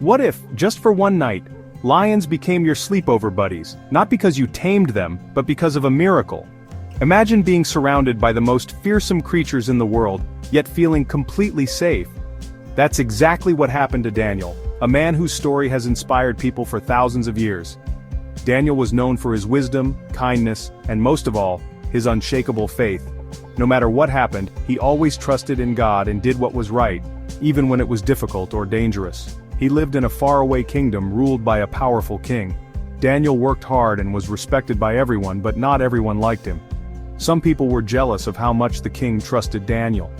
What if, just for one night, lions became your sleepover buddies, not because you tamed them, but because of a miracle? Imagine being surrounded by the most fearsome creatures in the world, yet feeling completely safe. That's exactly what happened to Daniel, a man whose story has inspired people for thousands of years. Daniel was known for his wisdom, kindness, and most of all, his unshakable faith. No matter what happened, he always trusted in God and did what was right, even when it was difficult or dangerous. He lived in a faraway kingdom ruled by a powerful king. Daniel worked hard and was respected by everyone, but not everyone liked him. Some people were jealous of how much the king trusted Daniel.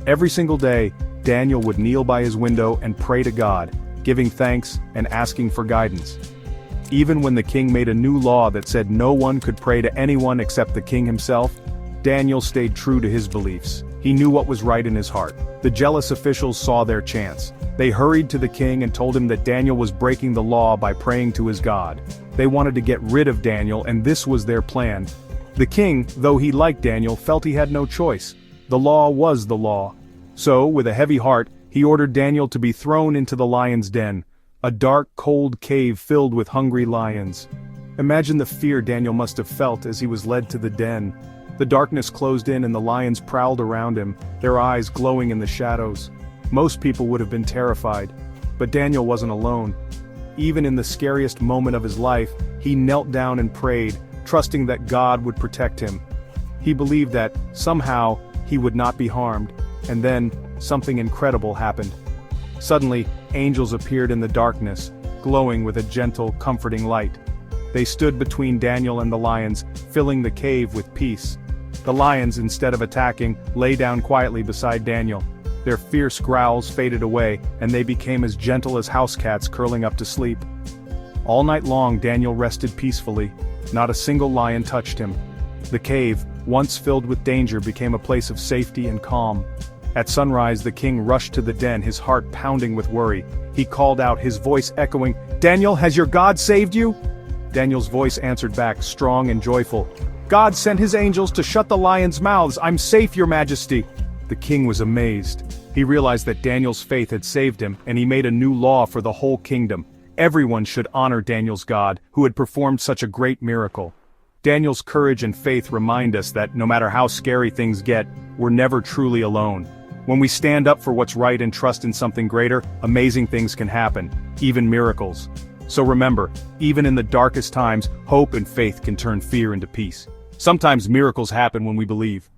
Every single day, Daniel would kneel by his window and pray to God, giving thanks and asking for guidance. Even when the king made a new law that said no one could pray to anyone except the king himself, Daniel stayed true to his beliefs. He knew what was right in his heart. The jealous officials saw their chance. They hurried to the king and told him that Daniel was breaking the law by praying to his God. They wanted to get rid of Daniel, and this was their plan. The king, though he liked Daniel, felt he had no choice. The law was the law. So, with a heavy heart, he ordered Daniel to be thrown into the lion's den, a dark, cold cave filled with hungry lions. Imagine the fear Daniel must have felt as he was led to the den. The darkness closed in and the lions prowled around him, their eyes glowing in the shadows. Most people would have been terrified, but Daniel wasn't alone. Even in the scariest moment of his life, he knelt down and prayed, trusting that God would protect him. He believed that, somehow, he would not be harmed, and then, something incredible happened. Suddenly, angels appeared in the darkness, glowing with a gentle, comforting light. They stood between Daniel and the lions, filling the cave with peace. The lions, instead of attacking, lay down quietly beside Daniel. Their fierce growls faded away, and they became as gentle as house cats curling up to sleep. All night long Daniel rested peacefully. Not a single lion touched him. The cave, once filled with danger, became a place of safety and calm. At sunrise the king rushed to the den, his heart pounding with worry. He called out, his voice echoing, "Daniel, has your God saved you?" Daniel's voice answered back, strong and joyful, "God sent his angels to shut the lions' mouths. I'm safe, your majesty." The king was amazed. He realized that Daniel's faith had saved him, and he made a new law for the whole kingdom. Everyone should honor Daniel's God, who had performed such a great miracle. Daniel's courage and faith remind us that no matter how scary things get, we're never truly alone. When we stand up for what's right and trust in something greater, amazing things can happen, even miracles. So remember, even in the darkest times, hope and faith can turn fear into peace. Sometimes miracles happen when we believe.